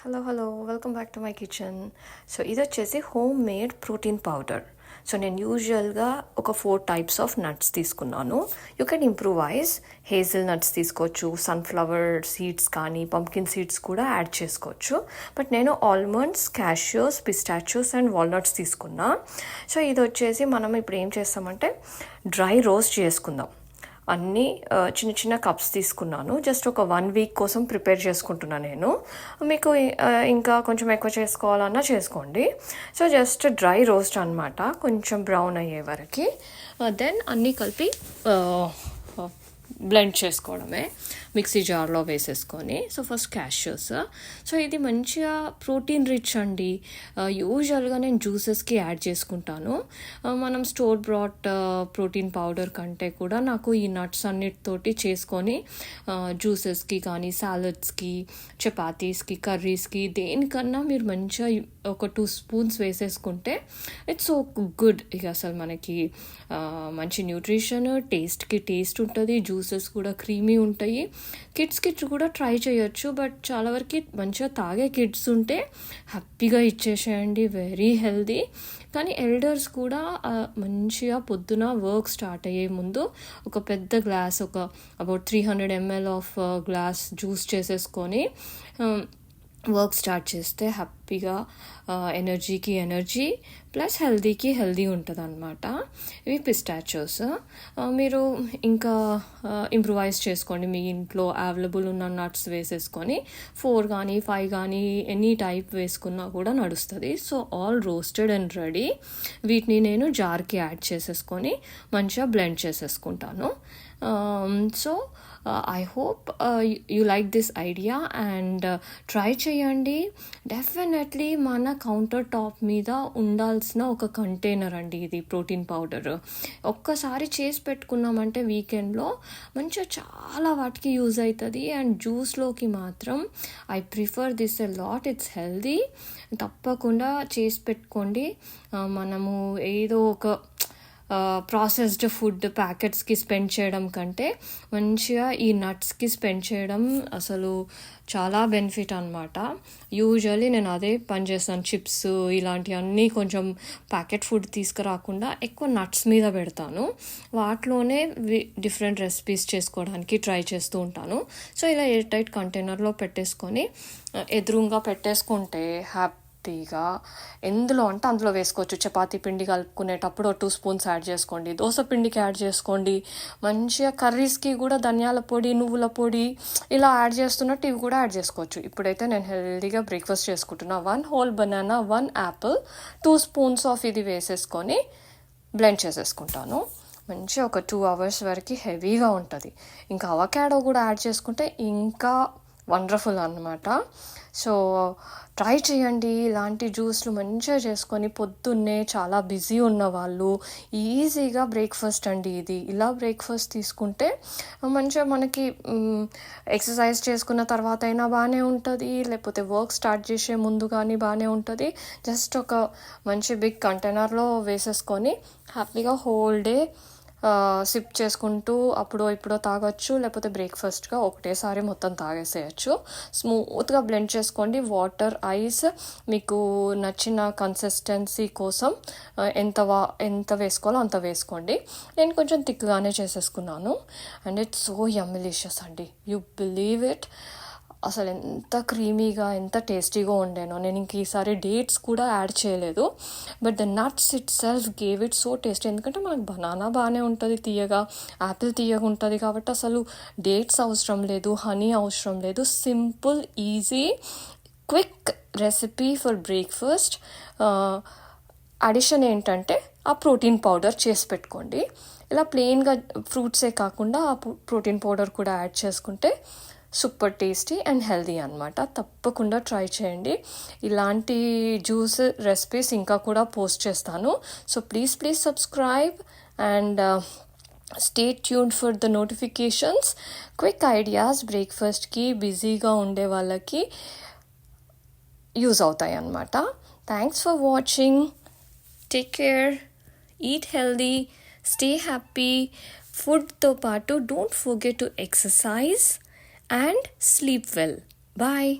Hello welcome back to my kitchen. So ఇది వచ్చేసి home made protein powder. So నేను యూజువల్గా ఒక 4 టైప్స్ ఆఫ్ నట్స్ తీసుకున్నాను. You can improvise. Hassle nuts తీసుకోవచ్చు, సన్ఫ్లవర్ సీడ్స్ కానీ పంకిన్ సీడ్స్ కూడా యాడ్ చేసుకోవచ్చు. బట్ నేను ఆల్మండ్స్, క్యాష్యూస్, పిస్టాచియోస్ అండ్ వాల్నట్స్ తీసుకున్నా. సో ఇది వచ్చేసి మనం ఇప్పుడు ఏం చేస్తామంటే డ్రై రోస్ట్ చేసుకుందాం. అన్నీ చిన్న చిన్న కప్స్ తీసుకున్నాను. జస్ట్ ఒక 1 వీక్ కోసం ప్రిపేర్ చేసుకుంటున్నాను నేను. మీకు ఇంకా కొంచెం ఎక్కువ చేసుకోవాలన్నా చేసుకోండి. సో జస్ట్ డ్రై రోస్ట్ అనమాట, కొంచెం బ్రౌన్ అయ్యే వరకు. దెన్ అన్నీ కలిపి బ్లెండ్ చేసుకోవడమే మిక్సీ జార్లో వేసేసుకొని. So first cashews. సో ఇది మంచిగా ప్రోటీన్ రిచ్ అండి. యూజువల్గా నేను జ్యూసెస్కి యాడ్ చేసుకుంటాను. మనం స్టోర్ బ్రాట్ ప్రోటీన్ పౌడర్ కంటే కూడా నాకు ఈ నట్స్ అన్నిటితోటి చేసుకొని జ్యూసెస్కి కానీ సాలడ్స్కి, చపాతీస్కి, కర్రీస్కి దేనికన్నా మీరు మంచిగా ఒక 2 స్పూన్స్ వేసేసుకుంటే ఇట్స్ సో గుడ్. ఇక అసలు మనకి మంచి న్యూట్రిషన్, టేస్ట్కి టేస్ట్ ఉంటుంది, జ్యూసెస్ కూడా క్రీమీ ఉంటాయి. కిడ్స్కి కూడా ట్రై చేయొచ్చు. బట్ చాలా వరకు మంచిగా తాగే కిడ్స్ ఉంటే హ్యాపీగా ఇచ్చేసేయండి, వెరీ హెల్దీ. కానీ ఎల్డర్స్ కూడా మంచిగా పొద్దున వర్క్ స్టార్ట్ అయ్యే ముందు ఒక పెద్ద గ్లాస్, ఒక about 300 ml of glass juice చేసేసుకొని వర్క్ స్టార్ట్ చేస్తే హ్యాపీగా ఎనర్జీకి ఎనర్జీ ప్లస్ హెల్దీకి హెల్దీ ఉంటుంది అనమాట. ఇవి పిస్టాచియోస్. మీరు ఇంకా ఇంప్రూవైజ్ చేసుకోండి. మీ ఇంట్లో అవైలబుల్ ఉన్న నట్స్ వేసేసుకొని 4 కానీ 5 కానీ ఎనీ టైప్ వేసుకున్నా కూడా నడుస్తుంది. So all roasted and ready. వీటిని నేను జార్కి యాడ్ చేసేసుకొని మంచిగా బ్లెండ్ చేసేసుకుంటాను. So I hope you like this idea and try చేయండి. డెఫినెట్లీ మన కౌంటర్ టాప్ మీద ఉండాల్సిన ఒక కంటైనర్ అండి ఇది ప్రోటీన్ పౌడర్. ఒక్కసారి చేసి పెట్టుకున్నామంటే వీకెండ్లో మంచిగా చాలా వాటికి యూజ్ అవుతుంది. అండ్ జ్యూస్లోకి మాత్రం I prefer this a lot. It's healthy. తప్పకుండా చేసి పెట్టుకోండి. మనము ఏదో ఒక ప్రాసెస్డ్ ఫుడ్ ప్యాకెట్స్కి స్పెండ్ చేయడం కంటే మంచిగా ఈ నట్స్కి స్పెండ్ చేయడం అసలు చాలా బెనిఫిట్ అనమాట. యూజువల్లీ నేను అదే పని చేస్తాను. చిప్స్ ఇలాంటివన్నీ కొంచెం ప్యాకెట్ ఫుడ్ తీసుకురాకుండా ఎక్కువ నట్స్ మీద పెడతాను. వాటిలోనే డిఫరెంట్ రెసిపీస్ చేసుకోవడానికి ట్రై చేస్తూ ఉంటాను. సో ఇలా ఎయిర్ టైట్ కంటైనర్లో పెట్టేసుకొని ఎదురుగా పెట్టేసుకుంటే హ్యాపీగా ఎందులో అంటే అందులో వేసుకోవచ్చు. చపాతీ పిండి కలుపుకునేటప్పుడు 2 స్పూన్స్ యాడ్ చేసుకోండి, దోశ పిండికి యాడ్ చేసుకోండి. మంచిగా కర్రీస్కి కూడా ధనియాల పొడి, నువ్వుల పొడి ఇలా యాడ్ చేస్తున్నట్టు ఇవి కూడా యాడ్ చేసుకోవచ్చు. ఇప్పుడైతే నేను హెల్తీగా బ్రేక్ఫాస్ట్ చేసుకుంటున్నా. 1 whole banana, 1 Apple, 2 spoons of ఇది వేసేసుకొని బ్లెండ్ చేసేసుకుంటాను. మంచిగా ఒక 2 hours వరకు హెవీగా ఉంటుంది. ఇంకా అవకాడో కూడా యాడ్ చేసుకుంటే ఇంకా వండర్ఫుల్ అన్నమాట. సో ట్రై చేయండి. ఇలాంటి జ్యూస్లు మంచిగా చేసుకొని పొద్దున్నే చాలా బిజీ ఉన్న వాళ్ళు ఈజీగా బ్రేక్ఫాస్ట్ అండి ఇది. ఇలా బ్రేక్ఫాస్ట్ తీసుకుంటే మంచిగా మనకి ఎక్సర్సైజ్ చేసుకున్న తర్వాత అయినా బాగానే ఉంటుంది, లేకపోతే వర్క్ స్టార్ట్ చేసే ముందు కానీ బాగానే ఉంటుంది. జస్ట్ ఒక మంచి బిగ్ కంటైనర్లో వేసేసుకొని హ్యాపీగా హోల్ డే సిప్ చేసుకుంటూ అప్పుడో ఇప్పుడో తాగొచ్చు, లేకపోతే బ్రేక్ఫాస్ట్గా ఒకటేసారి మొత్తం తాగేసేయచ్చు. స్మూత్గా బ్లెండ్ చేసుకోండి. వాటర్, ఐస్ మీకు నచ్చిన కన్సిస్టెన్సీ కోసం ఎంత వేసుకోవాలో అంత వేసుకోండి. నేను కొంచెం థిక్గానే చేసేసుకున్నాను. అండ్ ఇట్స్ సో యమ్మిలిషియస్ అండి. You believe it. అసలు ఎంత క్రీమీగా, ఎంత టేస్టీగా ఉండేనో. నేను ఇంక ఈసారి డేట్స్ కూడా యాడ్ చేయలేదు. But the nuts it self gave it so tasty. ఎందుకంటే మనకు బనానా బాగానే ఉంటుంది తీయగా, యాపిల్ తీయగా ఉంటుంది కాబట్టి అసలు డేట్స్ అవసరం లేదు, హనీ అవసరం లేదు. Simple, easy, quick recipe for breakfast. Addition ఏంటంటే ఆ ప్రోటీన్ పౌడర్ చేసి పెట్టుకోండి. ఇలా ప్లెయిన్గా ఫ్రూట్సే కాకుండా ఆ ప్రోటీన్ పౌడర్ కూడా యాడ్ చేసుకుంటే సూపర్ టేస్టీ అండ్ హెల్దీ అనమాట. తప్పకుండా ట్రై చేయండి. ఇలాంటి జ్యూస్ రెసిపీస్ ఇంకా కూడా పోస్ట్ చేస్తాను. So please subscribe and stay tuned for the notifications. Quick ideas బ్రేక్ఫాస్ట్కి బిజీగా ఉండే వాళ్ళకి యూజ్ అవుతాయి అన్నమాట. Thanks for watching. Take care, eat healthy, stay happy. ఫుడ్తో పాటు don't forget to exercise and sleep well. Bye.